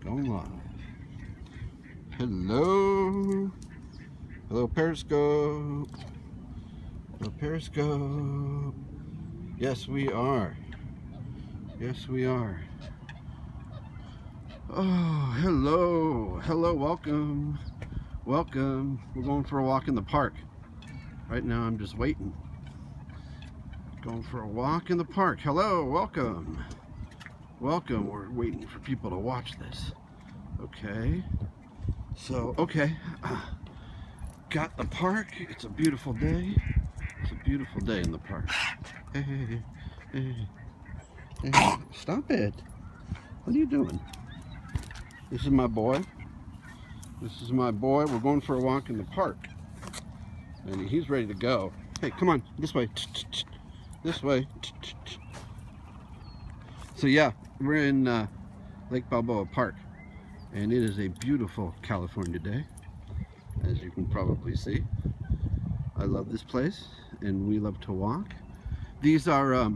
Going live. Hello. Hello, Periscope. Hello, Periscope. Yes, we are. Yes, we are. Oh, hello. Hello, welcome. Welcome. We're going for a walk in the park. Right now, I'm just waiting. Going for a walk in the park. Hello, welcome. Welcome. We're waiting for people to watch this. Okay. So, okay. Got the park. It's a beautiful day. It's a beautiful day in the park. Hey, hey, hey, hey. Stop it. What are you doing? This is my boy. This is my boy. We're going for a walk in the park. And he's ready to go. Hey, come on. This way. This way. So yeah, we're in Lake Balboa Park. And it is a beautiful California day, as you can probably see. I love this place, and we love to walk. These are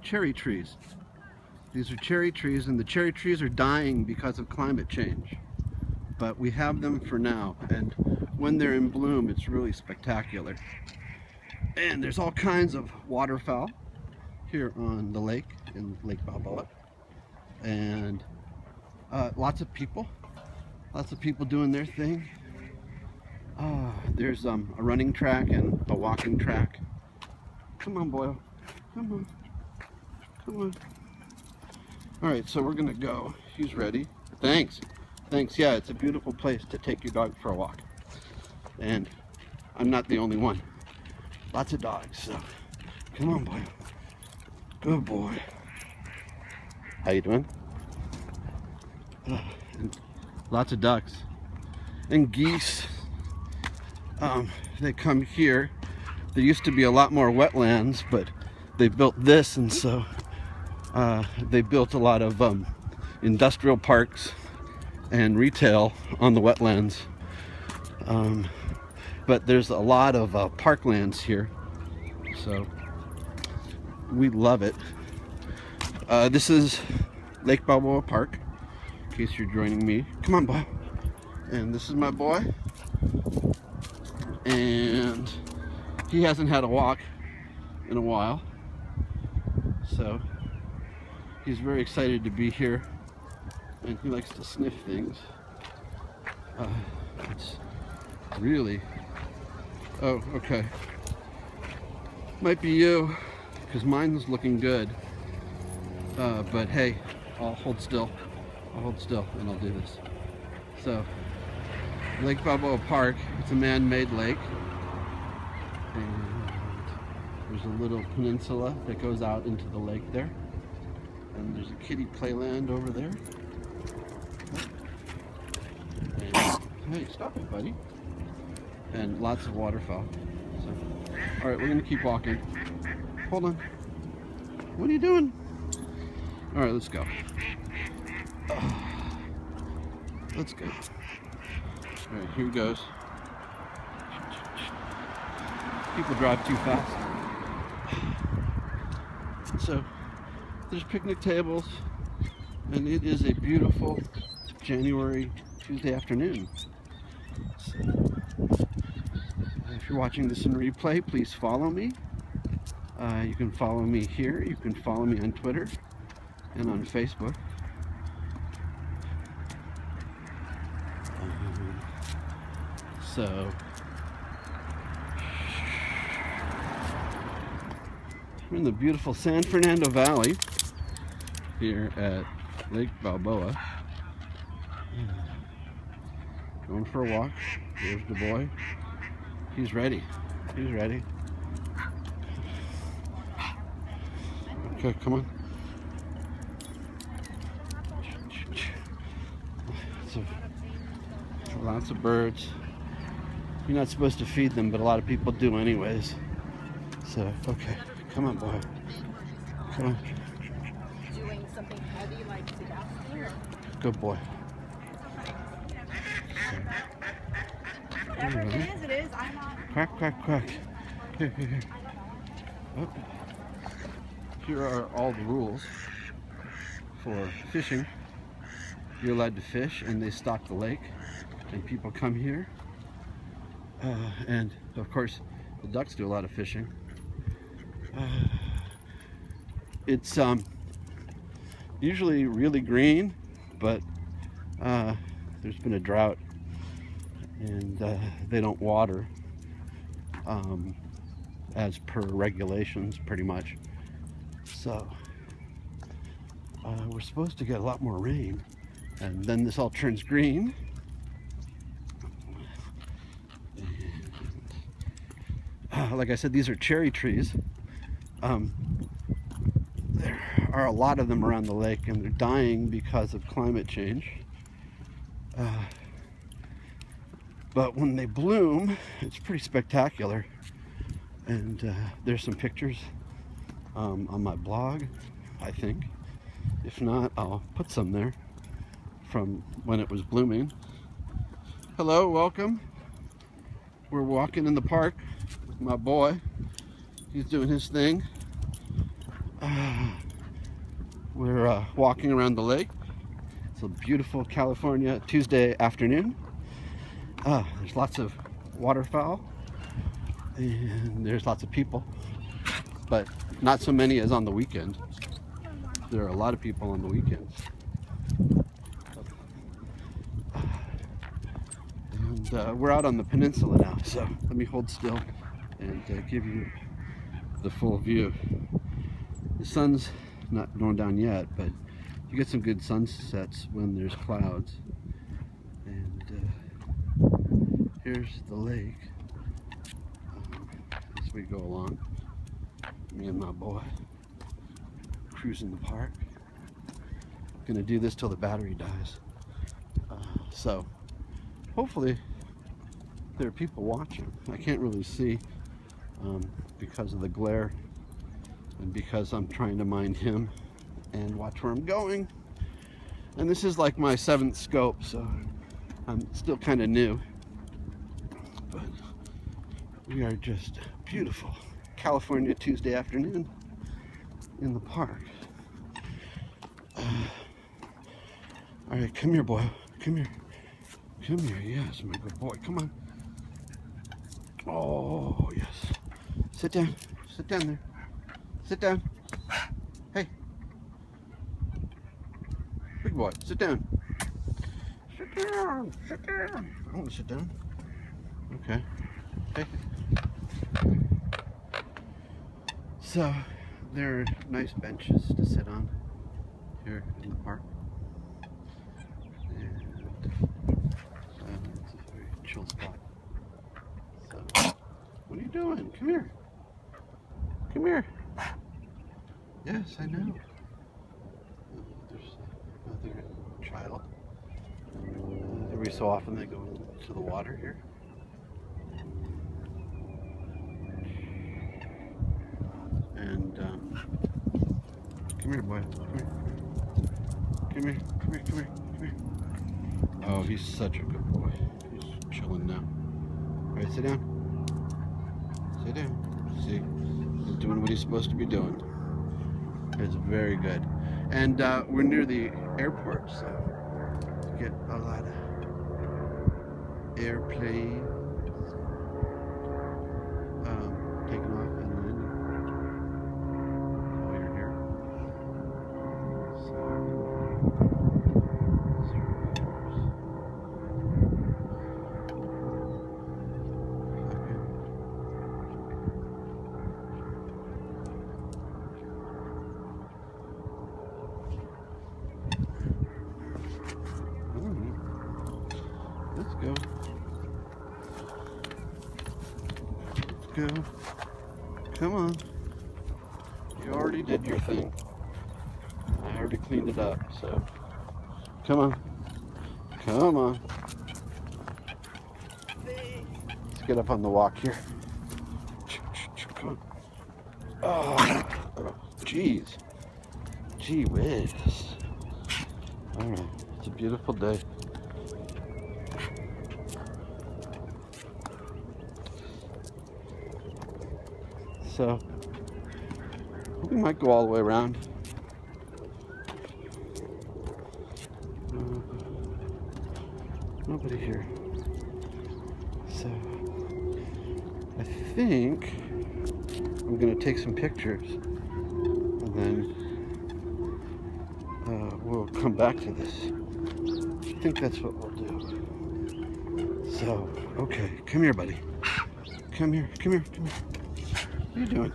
cherry trees. These are cherry trees, and the cherry trees are dying because of climate change. But we have them for now, and when they're in bloom, it's really spectacular. And there's all kinds of waterfowl here on the lake, in Lake Balboa. And lots of people doing their thing. There's a running track and a walking track. Come on, boy. Come on. Come on. All right, so we're gonna go. He's ready. Thanks. Thanks. Yeah, it's a beautiful place to take your dog for a walk. And I'm not the only one. Lots of dogs, so come on, boy. Good boy. How you doing? And lots of ducks and geese. They come here. There used to be a lot more wetlands, but they built this, and so they built a lot of industrial parks and retail on the wetlands. But there's a lot of parklands here, so we love it. This is Lake Balboa Park, in case you're joining me. Come on, boy. And this is my boy. And he hasn't had a walk in a while, so he's very excited to be here, and he likes to sniff things. It's really... Oh, okay. Might be you, because mine's looking good. But hey, I'll hold still. I'll hold still and I'll do this. So, Lake Balboa Park, it's a man-made lake. And there's a little peninsula that goes out into the lake there. And there's a kiddie playland over there. And, hey, stop it, buddy. And lots of waterfowl. So, all right, we're gonna keep walking. Hold on. What are you doing? All right, let's go. Let's go. All right, here goes. People drive too fast. So there's picnic tables, and it is a beautiful January Tuesday afternoon. So, if you're watching this in replay, please follow me. You can follow me here. You can follow me on Twitter and on Facebook. So we're in the beautiful San Fernando Valley here at Lake Balboa. Going for a walk. There's the boy. He's ready. He's ready. Okay, come on. So, lots of birds. You're not supposed to feed them, but a lot of people do anyways. So, okay, come on, boy. Come on. Doing something heavy like Sebastian? Good boy. Whatever it is, I'm on. Quack, quack, quack. Here, here, here. Oh. Here are all the rules for fishing you're allowed to fish, and they stock the lake, and people come here. And of course, the ducks do a lot of fishing. It's usually really green, but there's been a drought, and they don't water as per regulations, pretty much. So we're supposed to get a lot more rain, and then this all turns green. And, like I said, these are cherry trees. There are a lot of them around the lake, and they're dying because of climate change. But when they bloom, it's pretty spectacular. And there's some pictures on my blog, I think. If not, I'll put some there from when it was blooming. Hello, welcome. We're walking in the park with my boy. He's doing his thing. We're walking around the lake. It's a beautiful California Tuesday afternoon. There's lots of waterfowl, and there's lots of people, but not so many as on the weekend. There are a lot of people on the weekends. And we're out on the peninsula now, so let me hold still and give you the full view. The sun's not going down yet, but you get some good sunsets when there's clouds. And here's the lake as we go along. Me and my boy cruising the park. Gonna do this till the battery dies. So hopefully there are people watching. I can't really see because of the glare, and because I'm trying to mind him and watch where I'm going. And this is like my 7th scope, so I'm still kind of new. But we are just beautiful California Tuesday afternoon in the park. All right, come here, boy. Come here. Come here. Yes, my good boy. Come on. Oh, yes. Sit down. Sit down there. Sit down. Hey. Big boy, sit down. Sit down. Sit down. I want to sit down. Okay. Hey. So, there are nice benches to sit on here in the park. And it's a very chill spot. So, what are you doing? Come here. Come here. Yes, I know. There's another child. Every so often they go into the water here. And come here, boy. Come here. Come here. Come here. Come here. Come here. Oh, he's such a good boy. He's chilling now. All right, sit down. Sit down. See, he's doing what he's supposed to be doing. It's very good. And we're near the airport, so you get a lot of airplanes taking off and landing while you're here. Let's go. Let's go. Come on. You already did your thing. I already cleaned it up, so come on. Come on. Let's get up on the walk here. Come on. Oh, jeez. Gee whiz. Alright, it's a beautiful day. So, we might go all the way around. Nobody here. So I think I'm gonna take some pictures and then we'll come back to this. I think that's what we'll do. So, okay, come here, buddy. Come here, come here, come here. What are you doing?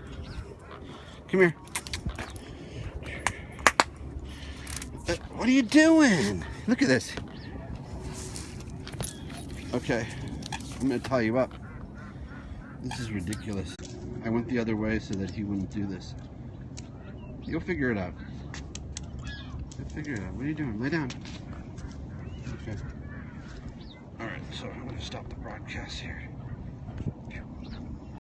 Come here. What are you doing? Look at this. Okay, I'm gonna tie you up. This is ridiculous. I went the other way so that he wouldn't do this. You'll figure it out. You'll figure it out. What are you doing? Lay down. Okay. Alright, so I'm gonna stop the broadcast here.